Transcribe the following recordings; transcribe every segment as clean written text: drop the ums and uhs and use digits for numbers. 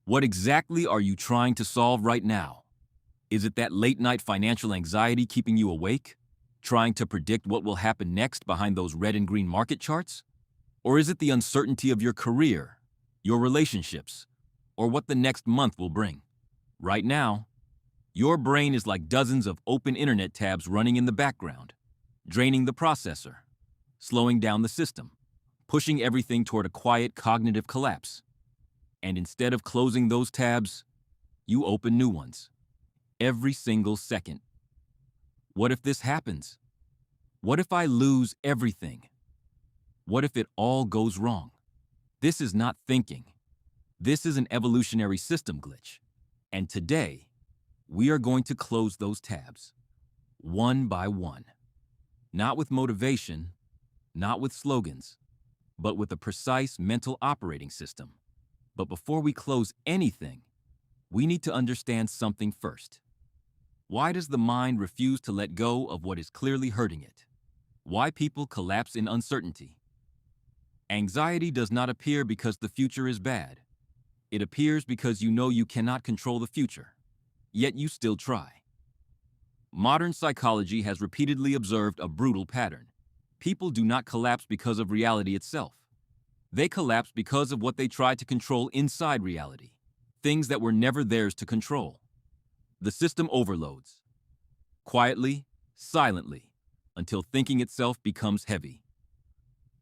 What exactly are you trying to solve right now? Is it that late-night financial anxiety keeping you awake? Trying to predict what will happen next behind those red and green market charts? Or is it the uncertainty of your career, your relationships, or what the next month will bring? Right now, your brain is like dozens of open internet tabs running in the background, draining the processor, slowing down the system, pushing everything toward a quiet cognitive collapse. And instead of closing those tabs, you open new ones. Every single second. What if this happens? What if I lose everything? What if it all goes wrong? This is not thinking. This is an evolutionary system glitch. And today, we are going to close those tabs, one by one. Not with motivation, not with slogans, but with a precise mental operating system. But before we close anything, we need to understand something first. Why does the mind refuse to let go of what is clearly hurting it? Why people collapse in uncertainty? Anxiety does not appear because the future is bad. It appears because you know you cannot control the future, yet you still try. Modern psychology has repeatedly observed a brutal pattern. People do not collapse because of reality itself. They collapse because of what they try to control inside reality, things that were never theirs to control. The system overloads, quietly, silently, until thinking itself becomes heavy.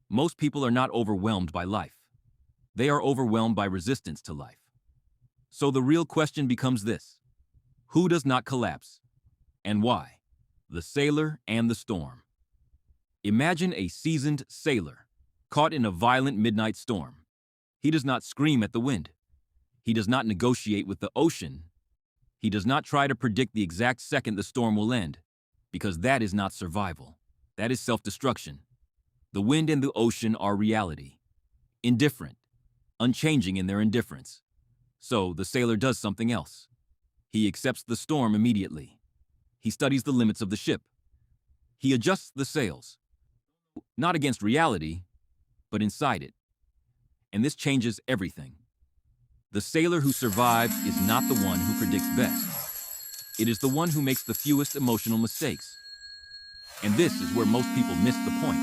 Most people are not overwhelmed by life. They are overwhelmed by resistance to life. So the real question becomes this: who does not collapse, and why? The sailor and the storm. Imagine a seasoned sailor caught in a violent midnight storm. He does not scream at the wind. He does not negotiate with the ocean. He does not try to predict the exact second the storm will end, because that is not survival. That is self-destruction. The wind and the ocean are reality, indifferent, unchanging in their indifference. So the sailor does something else. He accepts the storm immediately. He studies the limits of the ship. He adjusts the sails, not against reality, but inside it. And this changes everything. The sailor who survives is not the one who predicts best. It is the one who makes the fewest emotional mistakes. And this is where most people miss the point,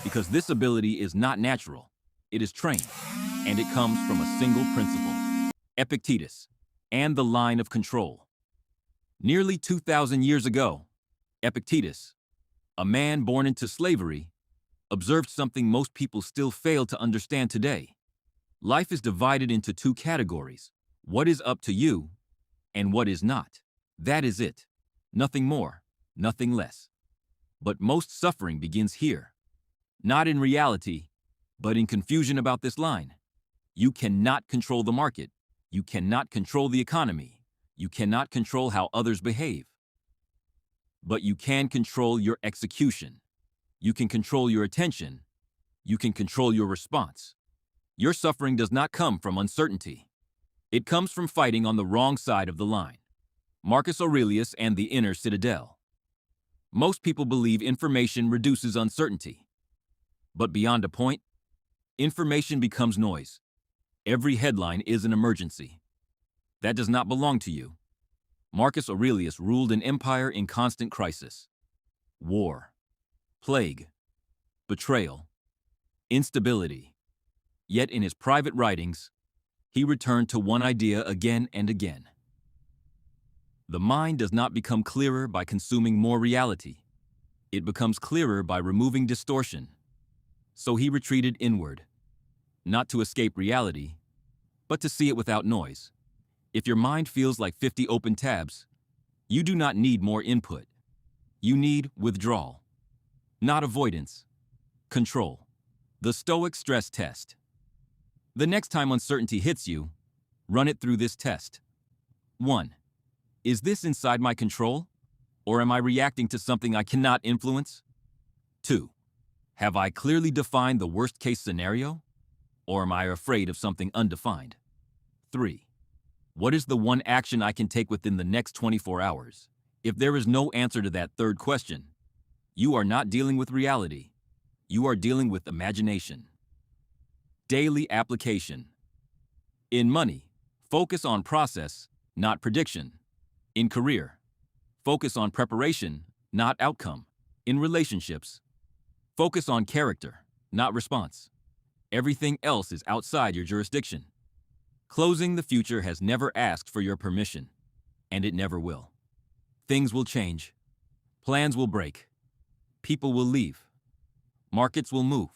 because this ability is not natural. It is trained, and it comes from a single principle: Epictetus and the line of control. Nearly 2,000 years ago, Epictetus, a man born into slavery, observed something most people still fail to understand today. Life is divided into two categories: what is up to you and what is not. That is it. Nothing more, nothing less. But most suffering begins here. Not in reality, but in confusion about this line. You cannot control the market. You cannot control the economy. You cannot control how others behave. But you can control your execution. You can control your attention. You can control your response. Your suffering does not come from uncertainty. It comes from fighting on the wrong side of the line. Marcus Aurelius and the Inner Citadel. Most people believe information reduces uncertainty. But beyond a point, information becomes noise. Every headline is an emergency. That does not belong to you. Marcus Aurelius ruled an empire in constant crisis. War, plague, betrayal, instability. Yet in his private writings, he returned to one idea again and again. The mind does not become clearer by consuming more reality. It becomes clearer by removing distortion. So he retreated inward, not to escape reality, but to see it without noise. If your mind feels like 50 open tabs, you do not need more input. You need withdrawal, not avoidance, control. The Stoic stress test. The next time uncertainty hits you, run it through this test. 1. Is this inside my control, or am I reacting to something I cannot influence? 2. Have I clearly defined the worst-case scenario, or am I afraid of something undefined? 3. What is the one action I can take within the next 24 hours? If there is no answer to that third question, you are not dealing with reality. You are dealing with imagination. Daily application. In money, Focus on process, not prediction. In career, focus on preparation, not outcome. In relationships, focus on character, not response. Everything else is outside your jurisdiction. Closing the future has never asked for your permission, and it never will. Things will change. Plans will break. People will leave. Markets will move.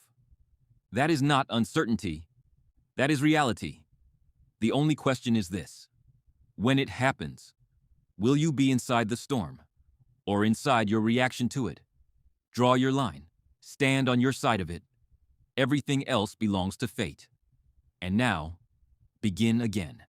That is not uncertainty. That is reality. The only question is this: when it happens, will you be inside the storm or inside your reaction to it? Draw your line. Stand on your side of it. Everything else belongs to fate. And now, begin again.